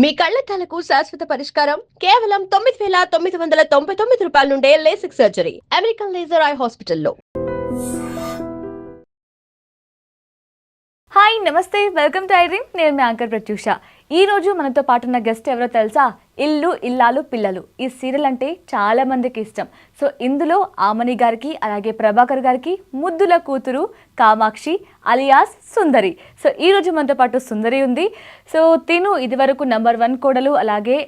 మీ కళ్లద్దాలకు శాశ్వత పరిష్కారం కేవలం 9,999 రూపాయల నుండే LASIK surgery American laser eye హాస్పిటల్లో. హాయ్ నమస్తే, వెల్కమ్ టు ఐ డ్రీమ్. నేను మీ యాంకర్ ప్రత్యూష. ఈ రోజు మనతో పాటు ఉన్న గెస్ట్ ఎవరో తెలుసా? ఇల్లు ఇల్లాలు పిల్లలు ఈ సీరియల్ అంటే చాలా మందికి ఇష్టం. సో ఇందులో ఆమని గారికి అలాగే ప్రభాకర్ గారికి ముద్దుల కూతురు కామాక్షి అలియాస్ సుందరి. సో ఈ రోజు మనతో పాటు సుందరి ఉంది. సో తిను ఇదివరకు నంబర్ 1 కోడలు, అలాగే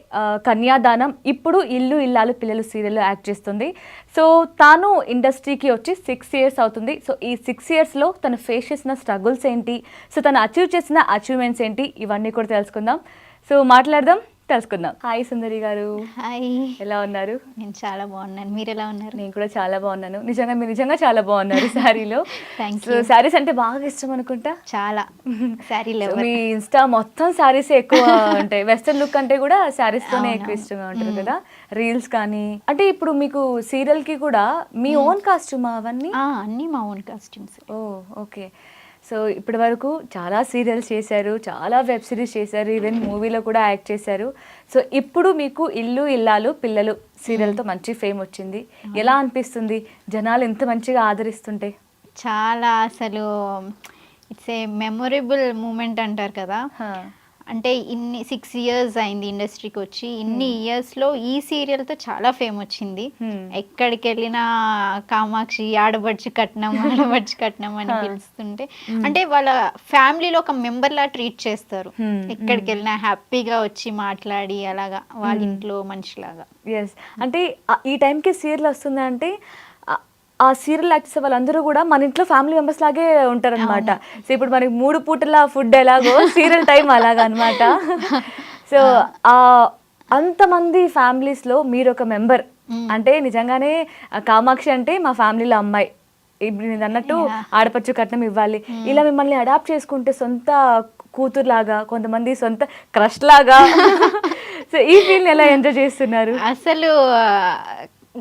కన్యాదానం, ఇప్పుడు ఇల్లు ఇల్లాలు పిల్లలు సీరియల్లో యాక్ట్ చేస్తుంది. సో తాను ఇండస్ట్రీకి వచ్చి 6 ఇయర్స్ అవుతుంది. సో ఈ 6 ఇయర్స్లో తను ఫేస్ చేసిన స్ట్రగుల్స్ ఏంటి, సో తను అచీవ్ చేసిన అచీవ్మెంట్స్ ఏంటి, ఇవన్నీ కూడా తెలుసుకుందాం. సో మాట్లాడదాం, తెలుసుకుందాం. హాయ్ సుందరి గారు. హాయ్, ఎలా ఉన్నారు? నేను చాలా బాగున్నాను. మీరు ఎలా ఉన్నారు? నేను కూడా చాలా బాగున్నాను. నిజంగా మీరు నిజంగా చాలా బాగున్నారు శారీలో. Thank so you. శారీస్ అంటే బాగా ఇష్టం అనుకుంటా. చాలా శారీ సో లవర్. మీ ఇన్స్టా మొత్తం శారీస్ ఎక్కువ ఉంటాయి. వెస్టర్న్ లుక్ అంటే కూడా శారీస్ తోనే ఎక్కువ ఇష్టంగా ఉంటారు కదా, రీల్స్ కానీ. అంటే ఇప్పుడు మీకు సీరియల్ కి కూడా మీ ఓన్ కాస్ట్యూమ్ అవన్నీ? అన్నీ మా ఓన్ కాస్ట్యూమ్స్. ఓ ఓకే. సో ఇప్పటి వరకు చాలా సీరియల్స్ చేశారు, చాలా వెబ్ సిరీస్ చేశారు, ఈవెన్ మూవీలో కూడా యాక్ట్ చేశారు. సో ఇప్పుడు మీకు ఇల్లు ఇల్లాలు పిల్లలు సీరియల్తో మంచి ఫేమ్ వచ్చింది. ఎలా అనిపిస్తుంది జనాలు ఇంత మంచిగా ఆదరిస్తుంటే? చాలా అసలు ఇట్స్ ఏ మెమొరబుల్ మూమెంట్ అంటారు కదా. అంటే ఇన్ని 6 ఇయర్స్ అయింది ఇండస్ట్రీకి వచ్చి. ఇన్ని ఇయర్స్లో ఈ సీరియల్తో చాలా ఫేమ్ వచ్చింది. ఎక్కడికి వెళ్ళినా కామాక్షి ఆడబడుచు కట్నం ఆడబడుచు కట్నం అని పిలుస్తుంటే, అంటే వాళ్ళ ఫ్యామిలీలో ఒక మెంబర్ లా ట్రీట్ చేస్తారు. ఎక్కడికి వెళ్ళినా హ్యాపీగా వచ్చి మాట్లాడి అలాగా వాళ్ళ ఇంట్లో మనిషిలాగా. ఎస్, అంటే ఈ టైంకి సీరియల్ వస్తుందంటే ఆ సీరియల్ యాక్టర్స్ వాళ్ళందరూ కూడా మన ఇంట్లో ఫ్యామిలీ మెంబర్స్ లాగే ఉంటారనమాట. సో ఇప్పుడు మనకి 3 పూటల ఫుడ్ ఎలాగో సీరియల్ టైం అలాగా అనమాట. సో అంతమంది ఫ్యామిలీస్లో మీరు ఒక మెంబర్ అంటే నిజంగానే కామాక్షి అంటే మా ఫ్యామిలీలో అమ్మాయి, ఇప్పుడు నేను అన్నట్టు ఆడపడుచు కట్నం ఇవ్వాలి, ఇలా మిమ్మల్ని అడాప్ట్ చేసుకుంటే సొంత కూతురులాగా, కొంతమంది సొంత క్రష్ లాగా. సో ఈ ఫీల్ని ఎలా ఎంజాయ్ చేస్తున్నారు? అసలు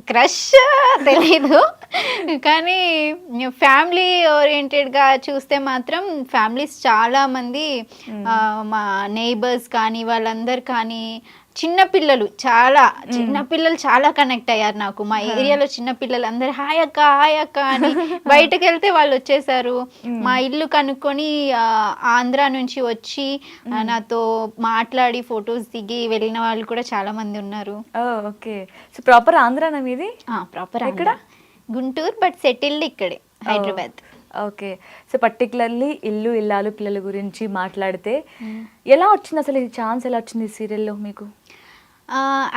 క్రష్ తెలీదు, కానీ ఫ్యామిలీ ఓరియంటెడ్గా చూస్తే మాత్రం ఫ్యామిలీస్ చాలా మంది, మా నైబర్స్ కానీ వాళ్ళందరు కానీ చిన్నపిల్లలు చాలా కనెక్ట్ అయ్యారు నాకు. మా ఏరియాలో చిన్నపిల్లలు అందరు హాయ్ అక్క హాయ్ అక్క అని బయటకు వెళ్తే వాళ్ళు వచ్చేసారు. మా ఇల్లు కనుక్కొని ఆంధ్ర నుంచి వచ్చి నాతో మాట్లాడి ఫొటోస్ దిగి వెళ్ళిన వాళ్ళు కూడా చాలా మంది ఉన్నారు. ఓకే. సో ప్రాపర్ ఆంధ్రానా మీది? ప్రాపర్ ఎక్కడ? గుంటూరు, బట్ సెటిల్డ్ ఇక్కడే హైదరాబాద్. ఓకే. సో పర్టికులర్లీ ఇల్లు ఇల్లాలు పిల్లల గురించి మాట్లాడితే ఎలా వచ్చింది అసలు ఈ ఛాన్స్, ఎలా వచ్చింది సీరియల్లో మీకు?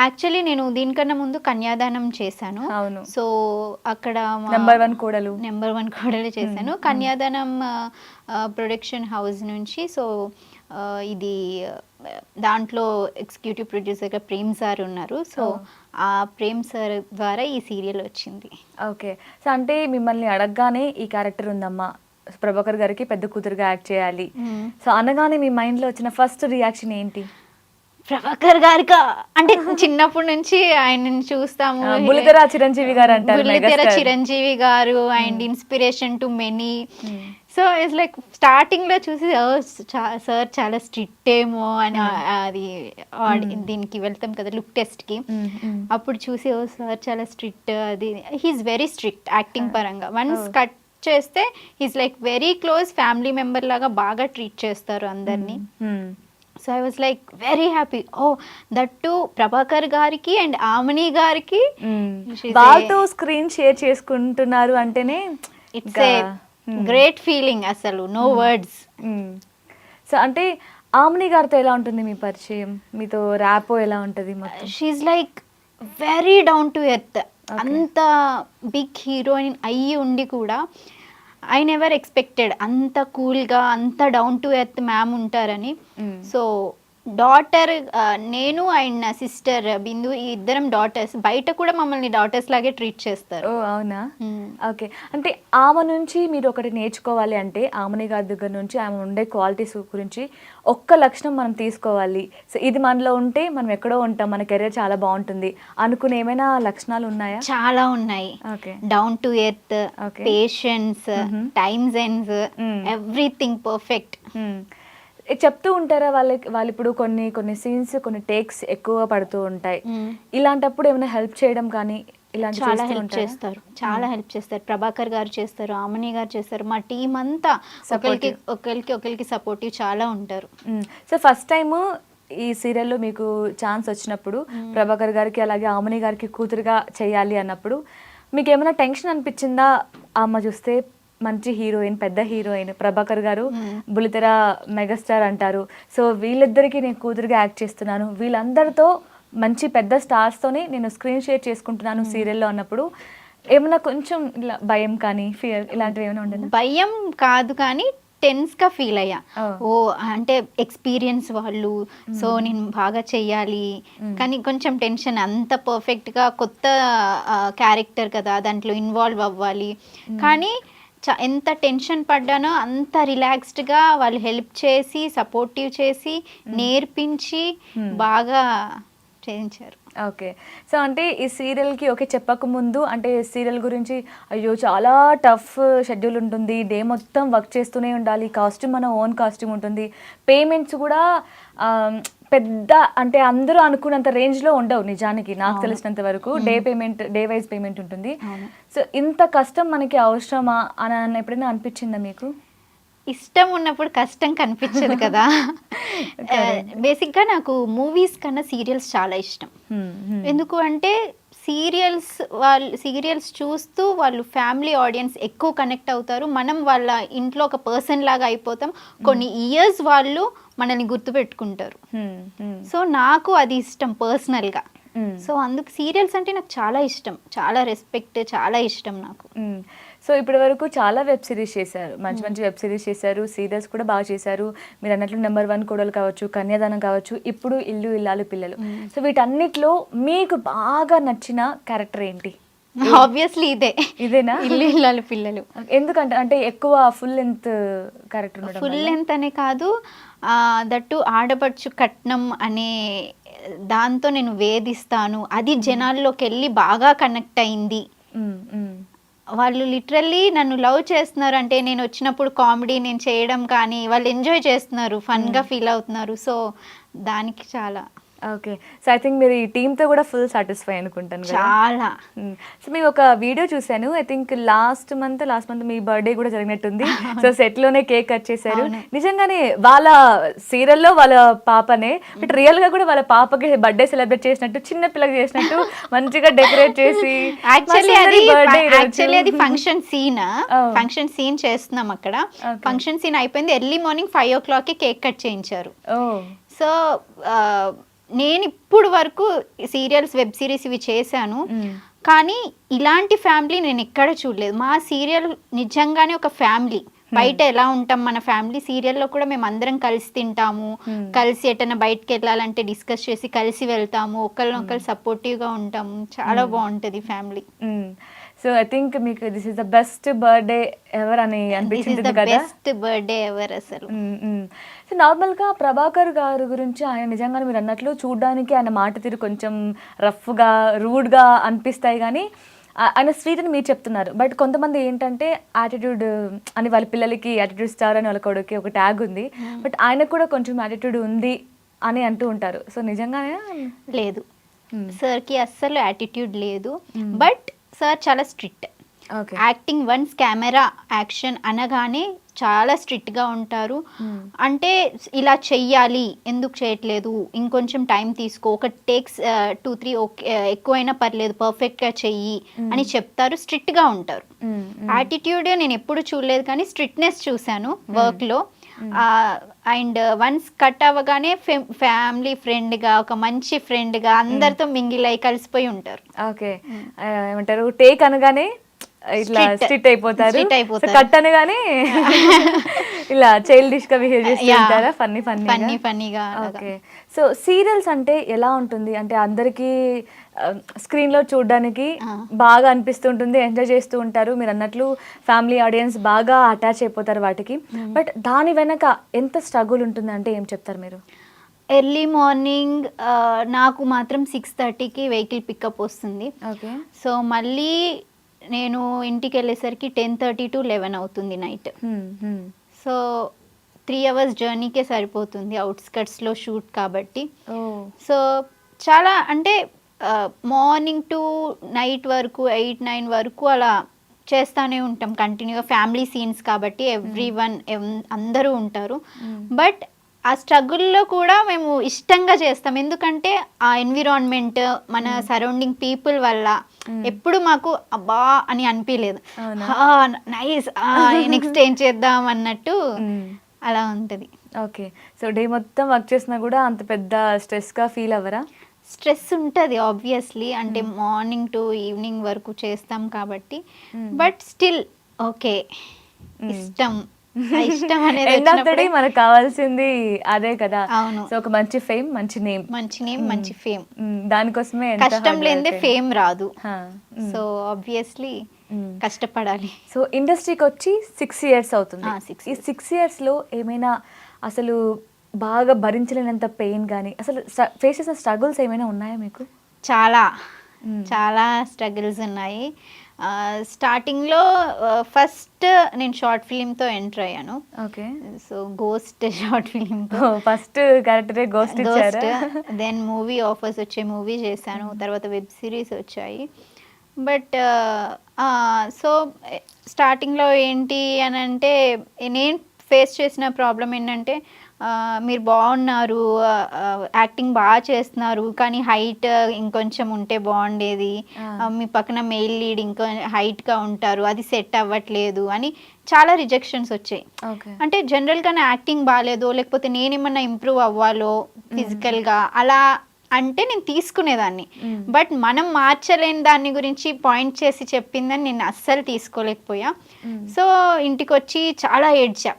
యాక్చువల్లీ నేను దీనికన్నా ముందు కన్యాదానం చేశాను. అవును. సో అక్కడ నెంబర్ 1 కోడలు చేశాను. కన్యాదానం ప్రొడక్షన్ హౌస్ నుంచి. సో ఇది దాంట్లో ఎగ్జిక్యూటివ్ ప్రొడ్యూసర్గా ప్రేమ్ సార్ ఉన్నారు. సో ఆ ప్రేమ్ సార్ ద్వారా ఈ సీరియల్ వచ్చింది. ఓకే. సో అంటే మిమ్మల్ని అడగగానే ఈ క్యారెక్టర్ ఉందమ్మా, ప్రభాకర్ గారికి పెద్ద కూతురుగా యాక్ట్ చేయాలి, సో అనగానే మీ మైండ్లో వచ్చిన ఫస్ట్ రియాక్షన్ ఏంటి? ప్రభాకర్ గారికి అంటే చిన్నప్పటి నుంచి ఆయనని చూస్తాము. బుల్లితెర చిరంజీవి గారు అంటారు. బుల్లితెర చిరంజీవి గారు and inspiration to many. So it's like starting లో చూసి సార్ చాలా స్ట్రిక్ట్ ఏమో అని, అది దీనికి వెళ్తాం కదా లుక్ టెస్ట్ కి, అప్పుడు చూసి సార్ చాలా స్ట్రిక్ట్, అది హీఈస్ వెరీ స్ట్రిక్ట్ యాక్టింగ్ పరంగా. వన్స్ కట్ చేస్తే he's like very close family member లాగా బాగా ట్రీట్ చేస్తారు అందరినీ. So I was like very happy. That to Prabhakar గారికి అండ్ ఆమని గారికి వాళ్ళతో స్క్రీన్ షేర్ చేసుకుంటున్నారు అంటేనే ఇట్స్ ఏ గ్రేట్ ఫీలింగ్, అసలు నో వర్డ్స్. సో అంటే ఆమని గారితో ఎలా ఉంటుంది మీ పరిచయం, మీతో ర్యాపో ఎలా ఉంటుంది? She's like very down to earth. అంత బిగ్ హీరోయిన్ అయ్యి ఉండి కూడా ఐ నెవర్ ఎక్స్పెక్టెడ్ అంత కూల్గా అంత డౌన్ టు ఎర్త్ మ్యామ్ ఉంటారని. సో డాటర్, నేను అండ్ నా సిస్టర్ బిందు, ఈ ఇద్దరం డాటర్స్. బయట కూడా మమ్మల్ని డాటర్స్ లాగే ట్రీట్ చేస్తారు. ఓ అవునా? ఓకే. అంటే ఆమె నుంచి మీరు ఒకటి నేర్చుకోవాలి అంటే, ఆమెని గారి దగ్గర నుంచి ఆమె ఉండే క్వాలిటీస్ గురించి ఒక్క లక్షణం మనం తీసుకోవాలి, సో ఇది మనలో ఉంటే మనం ఎక్కడో ఉంటాం, మన కెరీర్ చాలా బాగుంటుంది అనుకునే ఏమైనా లక్షణాలు ఉన్నాయా? చాలా ఉన్నాయి. Down to earth, patience, time sense, everything perfect. చెప్తూ ఉంటారా వాళ్ళు ఇప్పుడు కొన్ని సీన్స్ కొన్ని టేక్స్ ఎక్కువ పడుతూ ఉంటాయి, ఇలాంటప్పుడు ఏమైనా హెల్ప్ చేయడం కానీ ఇలాంటి చాలా హెల్ప్ చేస్తారు, చాలా హెల్ప్ చేస్తారు. ప్రభాకర్ గారు చేస్తారు, ఆమని గారు చేస్తారు, మా టీం అంతా ఒకరికి సపోర్టివ్ చాలా ఉంటారు. సో ఫస్ట్ టైం ఈ సీరియల్లో మీకు ఛాన్స్ వచ్చినప్పుడు ప్రభాకర్ గారికి అలాగే ఆమని గారికి కూతురుగా చేయాలి అన్నప్పుడు మీకు ఏమైనా టెన్షన్ అనిపించిందా? అమ్మ చూస్తే మంచి హీరోయిన్, పెద్ద హీరోయిన్, ప్రభాకర్ గారు బుల్లితెర మెగాస్టార్ అంటారు, సో వీళ్ళిద్దరికి నేను కూతురుగా యాక్ట్ చేస్తున్నాను, వీళ్ళందరితో మంచి పెద్ద స్టార్స్తోనే నేను స్క్రీన్ షేర్ చేసుకుంటున్నాను సీరియల్లో అన్నప్పుడు ఏమైనా కొంచెం ఇలా భయం కానీ ఫియర్ ఇలాంటివి ఏమైనా ఉండదు? భయం కాదు కానీ టెన్స్గా ఫీల్ అయ్యా. ఓ అంటే ఎక్స్పీరియన్స్ వాళ్ళు, సో నేను బాగా చెయ్యాలి కానీ కొంచెం టెన్షన్. అంత పర్ఫెక్ట్గా కొత్త క్యారెక్టర్ కదా, దాంట్లో ఇన్వాల్వ్ అవ్వాలి. కానీ ఎంత టెన్షన్ పడ్డానో అంత రిలాక్స్డ్గా వాళ్ళు హెల్ప్ చేసి సపోర్టివ్ చేసి నేర్పించి బాగా చేయించారు. ఓకే, సో అంటే ఈ సీరియల్కి ఓకే చెప్పకముందు అంటే సీరియల్ గురించి అయ్యో చాలా టఫ్ షెడ్యూల్ ఉంటుంది, డే మొత్తం వర్క్ చేస్తూనే ఉండాలి, కాస్ట్యూమ్ మన ఓన్ కాస్ట్యూమ్ ఉంటుంది, పేమెంట్స్ కూడా పెద్ద అంటే అందరూ అనుకున్నంత రేంజ్లో ఉండవు నిజానికి, నాకు తెలిసినంత వరకు డే వైజ్ పేమెంట్ ఉంటుంది. సో ఇంత కష్టం మనకి అవసరమా అని ఎప్పుడైనా అనిపించిందా మీకు? ఇష్టం ఉన్నప్పుడు కష్టం కనిపించదు కదా. బేసిక్గా నాకు మూవీస్ కన్నా సీరియల్స్ చాలా ఇష్టం. ఎందుకు అంటే సీరియల్స్ చూస్తూ వాళ్ళు ఫ్యామిలీ ఆడియన్స్ ఎక్కువ కనెక్ట్ అవుతారు, మనం వాళ్ళ ఇంట్లో ఒక పర్సన్ లాగా అయిపోతాం, కొన్ని ఇయర్స్ వాళ్ళు మనల్ని గుర్తుపెట్టుకుంటారు. సో నాకు అది ఇష్టం పర్సనల్గా. సో అందుకు సీరియల్స్ అంటే నాకు చాలా ఇష్టం, చాలా రెస్పెక్ట్, చాలా ఇష్టం నాకు. సో ఇప్పటి వరకు చాలా వెబ్ సిరీస్ చేశారు, మంచి మంచి వెబ్ సిరీస్ చేశారు, సీరియల్స్ కూడా బాగా చేశారు. మీరు అన్నట్లు నెంబర్ 1 కోడలు కావచ్చు, కన్యాదానం కావచ్చు, ఇప్పుడు ఇల్లు ఇల్లాలు పిల్లలు. సో వీటన్నిటిలో మీకు బాగా నచ్చిన క్యారెక్టర్ ఏంటి? ఆబ్వియస్లీ ఇదేనా, ఇల్లు ఇల్లాలు పిల్లలు. ఎందుకంటే అంటే ఎక్కువ full length character, full length అనే కాదు, దట్టు ఆడపడుచు కట్నం అనే దాంతో నేను వేధిస్తాను, అది జనాల్లోకి వెళ్ళి బాగా కనెక్ట్ అయింది. వాళ్ళు లిటరల్లీ నన్ను లవ్ చేస్తున్నారు అంటే నేను వచ్చినప్పుడు కామెడీ నేను చేయడం కానీ వాళ్ళు ఎంజాయ్ చేస్తున్నారు, ఫన్గా ఫీల్ అవుతున్నారు. సో దానికి చాలా ఓకే. సో ఐ థింక్ మీరు ఈ టీంతో కూడా ఫుల్ సాటిస్ఫై అనుకుంటాను చాలా. సో మేము ఒక వీడియో చూశాను, I think last month me birthday కూడా జరిగినట్టుంది. సో సెట్లోనే కేక్ కట్ చేశారు, నిజంగానే వాళ్ళ సీరియల్లో వాళ్ళ పాపనే, బట్ రియల్గా కూడా వాళ్ళ పాపకి బర్త్డే సెలబ్రేట్ చేసినట్టు, చిన్న పిల్లకి చేసినట్టు మంచిగా డెకరేట్ చేసి. యాక్చువల్లీ అది ఫంక్షన్ సీన్ చేస్తున్నాం అక్కడ. ఫంక్షన్ సీన్ అయిపోయింది, early morning 5 o'clock cake cut చేయించారు. సో నేను ఇప్పుడు వరకు సీరియల్స్, వెబ్ సిరీస్ ఇవి చేశాను, కానీ ఇలాంటి ఫ్యామిలీ నేను ఎక్కడ చూడలేదు. మా సీరియల్ నిజంగానే ఒక ఫ్యామిలీ. బయట ఎలా ఉంటాం మన ఫ్యామిలీ, సీరియల్లో కూడా మేము అందరం కలిసి తింటాము, కలిసి ఎటైనా బయటకు వెళ్ళాలంటే డిస్కస్ చేసి కలిసి వెళ్తాము, ఒకరినొకరు సపోర్టివ్గా ఉంటాము, చాలా బాగుంటుంది ఫ్యామిలీ. సో ఐ థింక్ మీకు this is the best birthday ever అని అనిపించింది కదా? బెస్ట్ బర్త్డే ఎవర్ అసలు. సో నార్మల్గా ప్రభాకర్ గారి గురించి ఆయన నిజంగానే మీరు అన్నట్లు చూడడానికి ఆయన మాట తీరు కొంచెం రఫ్గా, రూడ్గా అనిపిస్తాయి, కానీ ఆయన స్వీట్ అని మీరు చెప్తున్నారు. బట్ కొంతమంది ఏంటంటే యాటిట్యూడ్ అని, వాళ్ళ పిల్లలకి యాటిట్యూడ్ స్టార్ అని వాళ్ళ కొడుకు ఒక ట్యాగ్ ఉంది, బట్ ఆయనకు కూడా కొంచెం యాటిట్యూడ్ ఉంది అని అంటూ ఉంటారు. సో నిజంగానే లేదు, సార్కి అస్సలు యాటిట్యూడ్ లేదు, బట్ సార్ చాలా strict. Acting once camera action అనగానే చాలా స్ట్రిక్ట్గా ఉంటారు. అంటే ఇలా చెయ్యాలి, ఎందుకు చేయట్లేదు, ఇంకొంచెం టైం తీసుకో, ఒక టేక్స్ 2-3 ఎక్కువైనా పర్లేదు, పర్ఫెక్ట్గా చెయ్యి అని చెప్తారు, స్ట్రిక్ట్గా ఉంటారు. యాటిట్యూడ్ నేను ఎప్పుడు చూడలేదు, కానీ స్ట్రిక్ట్నెస్ చూశాను వర్క్లో. అండ్ వన్స్ కట్ అవ్వగానే ఫ్యామిలీ ఫ్రెండ్గా, ఒక మంచి ఫ్రెండ్గా అందరితో మింగిల్ అయి కలిసిపోయి ఉంటారు. ఓకే, ఏమంటారు, టేక్ అనగానే ఇట్లా స్ట్రిక్ట్ అయిపోతారు, కట్ అనగానే ఇలా చైల్డిష్ గా బిహేవ్ చేస్తుంటారా, ఫన్నీగా. ఓకే, సో సీరియల్స్ అంటే ఎలా ఉంటుంది అంటే అందరికీ స్క్రీన్ లో చూడడానికి బాగా అనిపిస్తుంటుంది, ఎంజాయ్ చేస్తూ ఉంటారు, మీరు అన్నట్లు ఫ్యామిలీ ఆడియన్స్ బాగా అటాచ్ అయిపోతారు వాటికి, బట్ దాని వెనక ఎంత స్ట్రగుల్ ఉంటుంది అంటే ఏం చెప్తారు మీరు? ఎర్లీ మార్నింగ్ నాకు మాత్రం 6:30కి వెహికల్ పికప్ వస్తుంది. ఓకే, సో మళ్ళీ నేను ఇంటికి వెళ్ళేసరికి 10:30 to 11 అవుతుంది నైట్. సో 3 అవర్స్ జర్నీకే సరిపోతుంది, అవుట్స్కట్స్లో షూట్ కాబట్టి. ఓ సో చాలా అంటే మార్నింగ్ టు నైట్ వరకు 8-9 వరకు అలా చేస్తూనే ఉంటాం కంటిన్యూగా. ఫ్యామిలీ సీన్స్ కాబట్టి ఎవ్రీవన్ అందరూ ఉంటారు. బట్ ఆ స్ట్రగుల్లో కూడా మేము ఇష్టంగా చేస్తాం, ఎందుకంటే ఆ ఎన్విరాన్మెంట్, మన సరౌండింగ్ పీపుల్ వల్ల ఎప్పుడు మాకు అబ్బా అని అనిపించలేదు. నైస్, నెక్స్ట్ ఏం చేద్దాం అన్నట్టు అలా ఉంటుంది. ఓకే. సో డే మొత్తం వర్క్ చేసినా కూడా అంత పెద్ద స్ట్రెస్గా ఫీల్ అవ్వరా? స్ట్రెస్ ఉంటుంది ఆబ్వియస్లీ, అంటే మార్నింగ్ టు ఈవినింగ్ వరకు చేస్తాం కాబట్టి. బట్ స్టిల్ ఓకే, ఇష్టం ఇష్టం అనేది వచ్చినప్పుడే మనకు కావాల్సింది అదే కదా. అవును. సో ఒక మంచి ఫేమ్, మంచి నేమ్, మంచి ఫేమ్, దానికోసమే కష్టం లేనిదే ఫేమ్ రాదు. సో ఆబ్వియస్లీ కష్టపడాలి. సో ఇండస్ట్రీకి వచ్చి 6 years అవుతుంది. 6 ఈ 6 yearsలో ఏమైనా అసలు బాగా భరించలేనంత పెయిన్ కానీ, అసలు ఫేస్ చేసిన స్ట్రగుల్స్ ఏమైనా ఉన్నాయా మీకు? చాలా స్ట్రగుల్స్ ఉన్నాయి. స్టార్టింగ్లో ఫస్ట్ నేను షార్ట్ ఫిలింతో ఎంటర్ అయ్యాను. ఓకే. సో గోస్ట్ షార్ట్ ఫిలింతో ఫస్ట్ క్యారెక్టరే గోస్ట్ ఇచ్చారు. దెన్ మూవీ ఆఫర్స్ వచ్చే మూవీ చేశాను, తర్వాత వెబ్ సిరీస్ వచ్చాయి. బట్ సో స్టార్టింగ్లో ఏంటి అని అంటే, నేను ఫేస్ చేసిన ప్రాబ్లం ఏంటంటే, మీరు బాగున్నారు, యాక్టింగ్ బాగా చేస్తున్నారు, కానీ హైట్ ఇంకొంచెం ఉంటే బాగుండేది, మీ పక్కన మెయిల్ లీడ్ ఇంకో హైట్గా ఉంటారు, అది సెట్ అవ్వట్లేదు అని చాలా రిజెక్షన్స్ వచ్చాయి. అంటే జనరల్గా నా యాక్టింగ్ బాగాలేదో, లేకపోతే నేనేమన్నా ఇంప్రూవ్ అవ్వాలో ఫిజికల్గా అలా అంటే నేను తీసుకునేదాన్ని. బట్ మనం మార్చలేని దాన్ని గురించి పాయింట్ చేసి చెప్పిందని నేను అస్సలు తీసుకోలేకపోయా. సో ఇంటికి వచ్చి చాలా ఏడ్చా.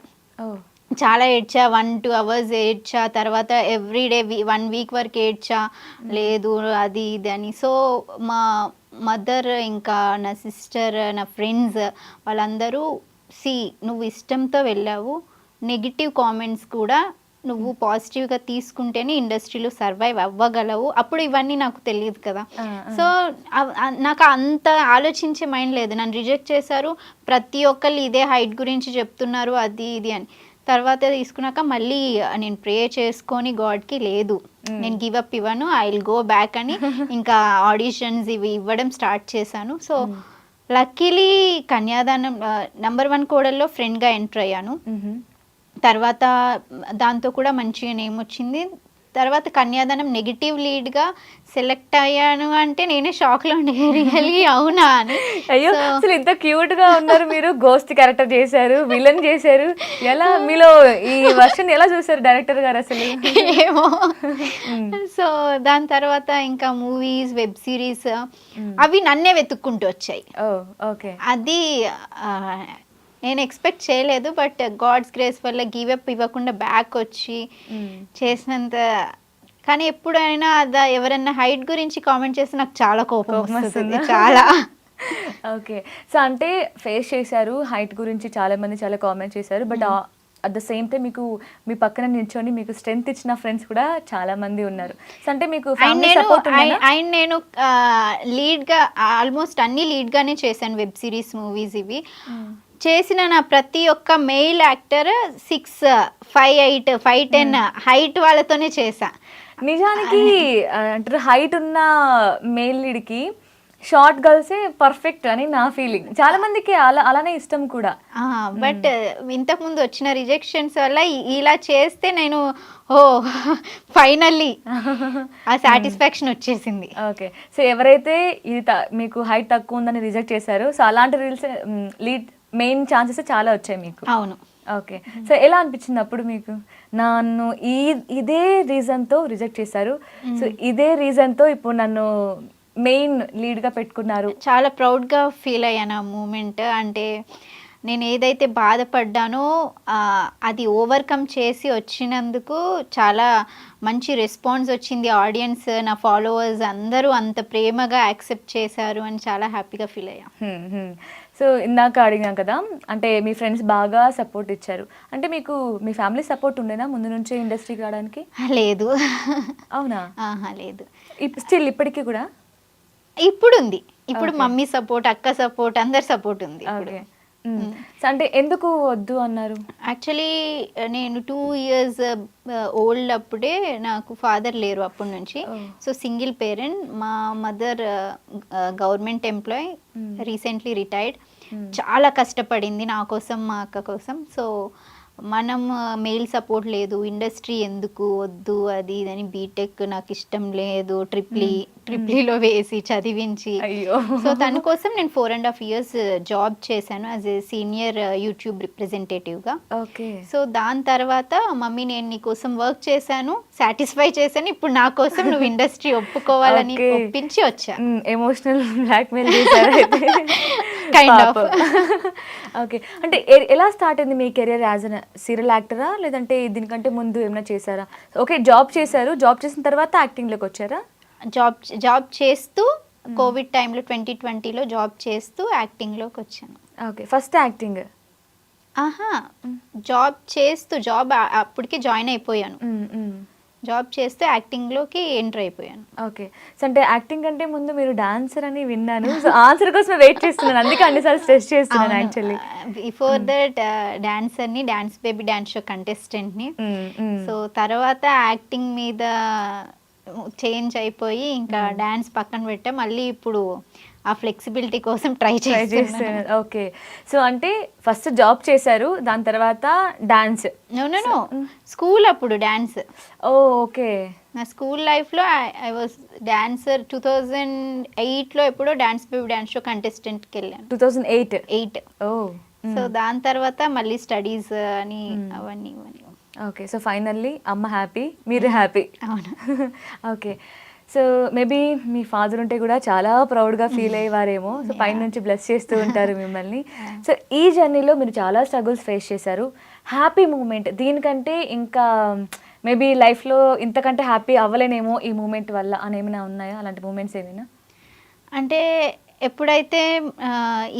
1-2 hours ఏడ్చా, తర్వాత ఎవ్రీడే 1 week వరకు ఏడ్చా, లేదు అది ఇది అని. సో మా మదర్, ఇంకా నా సిస్టర్, నా ఫ్రెండ్స్ వాళ్ళందరూ, నువ్వు ఇష్టంతో వెళ్ళావు, నెగిటివ్ కామెంట్స్ కూడా నువ్వు పాజిటివ్గా తీసుకుంటేనే ఇండస్ట్రీలో సర్వైవ్ అవ్వగలవు. అప్పుడు ఇవన్నీ నాకు తెలియదు కదా. సో నాకు అంత ఆలోచించే మైండ్ లేదు. నన్ను రిజెక్ట్ చేశారు, ప్రతి ఒక్కళ్ళు ఇదే హైట్ గురించి చెప్తున్నారు, అది ఇది అని. తర్వాత తీసుకున్నాక మళ్ళీ నేను ప్రే చేసుకొని గాడ్కి, లేదు నేను గివ్ అప్ ఇవ్వను, ఐ విల్ గో బ్యాక్ అని ఇంకా ఆడిషన్స్ ఇవి ఇవ్వడం స్టార్ట్ చేశాను. సో లక్కీలీ కన్యాదానం నంబర్ 1 కోడల్లో ఫ్రెండ్గా ఎంటర్ అయ్యాను. తర్వాత దాంతో కూడా మంచిగా నేమ్ వచ్చింది. తర్వాత కన్యాదానం నెగిటివ్ లీడ్గా సెలెక్ట్ అయ్యాను అంటే నేనే షాక్లో ఉండే, రియల్లీ అవునా అని. అయ్యో, అసలు ఇంత క్యూట్గా ఉన్నారు మీరు, గోస్ట్ క్యారెక్టర్ చేశారు, విలన్ చేశారు, ఎలా మీలో ఈ వర్షన్ ఎలా చూసారు డైరెక్టర్ గారు అసలు? ఏమో. సో దాని తర్వాత ఇంకా మూవీస్, వెబ్ సిరీస్ అవి నన్నే వెతుక్కుంటూ వచ్చాయి. ఓకే. అది నేను ఎక్స్పెక్ట్ చేయలేదు, బట్ గాడ్స్ గ్రేస్ వల్ల గివప్ ఇవ్వకుండా బ్యాక్ వచ్చి చేసినంత. కానీ ఎప్పుడైనా ఎవరైనా హైట్ గురించి కామెంట్ చేస్తే నాకు చాలా కోపం వస్తుంది, చాలా. ఓకే. సో అంటే ఫేస్ చేశారు, హైట్ గురించి చాలా మంది చాలా కామెంట్ చేశారు, but at the same time మీకు మీ పక్కన నిల్చొని మీకు స్ట్రెంగ్త్ ఇచ్చిన ఫ్రెండ్స్ కూడా చాలా మంది ఉన్నారు. సో అంటే మీకు నేను లీడ్గా ఆల్మోస్ట్ అన్ని లీడ్గానే చేశాను, వెబ్ సిరీస్, మూవీస్ ఇవి చేసిన. నా ప్రతి ఒక్క మెయిల్ యాక్టర్ 6, 5, 8, 5, 10 హైట్ వాళ్ళతోనే చేశా. నిజానికి అంటారు హైట్ ఉన్న మెయిల్ లీడ్కి షార్ట్ గర్ల్సే పర్ఫెక్ట్ అని నా ఫీలింగ్. చాలా మందికి అలానే ఇష్టం కూడా. బట్ ఇంతకుముందు వచ్చిన రిజెక్షన్స్ వల్ల ఇలా చేస్తే నేను ఫైనల్లీ ఆ సాటిస్ఫాక్షన్ వచ్చేసింది. ఓకే. సో ఎవరైతే ఇది మీకు హైట్ తక్కువ ఉందని రిజెక్ట్ చేశారో, సో అలాంటి లీడ్ మెయిన్ ఛాన్సెస్ చాలా వచ్చాయి మీకు. అవును. ఓకే. సో ఎలా అనిపించింది అప్పుడు మీకు? నన్ను ఇదే రీజన్తో రిజెక్ట్ చేశారు, సో ఇదే రీజన్తో ఇప్పుడు నన్ను మెయిన్ లీడ్గా పెట్టుకున్నారు. చాలా ప్రౌడ్గా ఫీల్ అయ్యాను ఆ మూమెంట్. అంటే నేను ఏదైతే బాధపడ్డానో అది ఓవర్కమ్ చేసి వచ్చినందుకు చాలా మంచి రెస్పాన్స్ వచ్చింది. ఆడియన్స్, నా ఫాలోవర్స్ అందరూ అంత ప్రేమగా యాక్సెప్ట్ చేశారు అని చాలా హ్యాపీగా ఫీల్ అయ్యా. సో ఇందాక అడిగినాం కదా, అంటే మీ ఫ్రెండ్స్ బాగా సపోర్ట్ ఇచ్చారు, అంటే మీకు మీ ఫ్యామిలీ సపోర్ట్ ఉండేనా ముందు నుంచే ఇండస్ట్రీకి రావడానికి? లేదు. అవునా? లేదు. స్టిల్ ఇప్పటికీ కూడా? ఇప్పుడు ఉంది. ఇప్పుడు మమ్మీ సపోర్ట్, అక్క సపోర్ట్, అందరి సపోర్ట్ ఉంది. ఓకే. సో అంటే ఎందుకు వద్దు అన్నారు? యాక్చువల్లీ నేను 2 ఇయర్స్ ఓల్డ్ అప్పుడే నాకు ఫాదర్ లేరు అప్పటి నుంచి. So single parent. మా mother government employee, recently retired. చాలా కష్టపడింది నా కోసం, మా అక్క కోసం. సో మనం మెయిల్ సపోర్ట్ లేదు, ఇండస్ట్రీ ఎందుకు వద్దు అది ఇదని, బీటెక్ నాకు ఇష్టం లేదు, ట్రిప్లీలో వేసి చదివించి. అయ్యో. సో తన కోసం నేను 4.5 years జాబ్ చేశాను యాజ్ ఏ సీనియర్ యూట్యూబ్ రిప్రజెంటేటివ్గా. ఓకే. సో దాని తర్వాత మమ్మీ నేను నీ కోసం వర్క్ చేశాను, సాటిస్ఫై చేశాను, ఇప్పుడు నా కోసం నువ్వు ఇండస్ట్రీ ఒప్పుకోవాలని Okay. ఒప్పించి వచ్చా. ఎమోషనల్ బ్లాక్మెయిల్ చేశారు అయితే. Kind of. ఓకే. అంటే ఎలా స్టార్ట్ అయింది మీ కెరియర్ యాజ్ అన్ సీరియల్ యాక్టరా, లేదంటే దీనికంటే ముందు ఏమైనా చేశారా? ఓకే, జాబ్ చేశారు, జాబ్ చేసిన తర్వాత యాక్టింగ్లోకి వచ్చారా? జాబ్ చేస్తూ కోవిడ్ టైంలో 2020లో జాబ్ చేస్తూ యాక్టింగ్లోకి వచ్చాను. Okay, first acting. జాబ్ చేస్తూ అప్పటికే జాయిన్ అయిపోయాను. జాబ్ చేస్తూ యాక్టింగ్లోకి ఎంటర్ అయిపోయాను. ఓకే. సో అంటే యాక్టింగ్ కంటే ముందు మీరు డాన్సర్ అని విన్నాను. సో ఆన్సర్ కోసం వెయిట్ చేస్తున్నాను, అందుకే అన్నిసార్లు స్ట్రెస్ చేస్తున్నాను యాక్చువల్లీ. బిఫోర్ దట్ డాన్సర్ని, డాన్స్ బేబీ డాన్స్ షో కంటెస్టెంట్ని. సో తర్వాత యాక్టింగ్ మీద చేంజ్ అయిపోయి ఇంకా డాన్స్ పక్కన పెట్టా, మళ్ళీ ఇప్పుడు ఆ ఫ్లెక్సిబిలిటీ కోసం ట్రై చేస్తున్నాను. ఓకే. సో అంటే ఫస్ట్ జాబ్ చేశారు, దాని తర్వాత డాన్స్. నో స్కూల్ అప్పుడు డాన్స్. ఓకే. నా స్కూల్ లైఫ్లో ఐ వాజ్ డాన్సర్. 2008లో ఎప్పుడో డాన్స్ బేబీ డాన్స్ షో కంటెస్టెంట్కి వెళ్ళాను. 2008. సో దాని తర్వాత మళ్ళీ స్టడీస్ అని అవన్నీ. ఓకే. సో ఫైనల్లీ అమ్మ హ్యాపీ, మీరు హ్యాపీ. అవును. ఓకే. సో మేబీ మీ ఫాదర్ ఉంటే కూడా చాలా ప్రౌడ్గా ఫీల్ అయ్యేవారేమో. సో పైన నుంచి బ్లెస్ చేస్తూ ఉంటారు మిమ్మల్ని. సో ఈ జర్నీలో మీరు చాలా స్ట్రగుల్స్ ఫేస్ చేశారు. హ్యాపీ మూమెంట్ దీనికంటే ఇంకా మేబీ లైఫ్లో ఇంతకంటే హ్యాపీ అవ్వలేనేమో ఈ మూమెంట్ వల్ల అని ఏమైనా ఉన్నాయా, అలాంటి మూమెంట్స్ ఏమైనా? అంటే ఎప్పుడైతే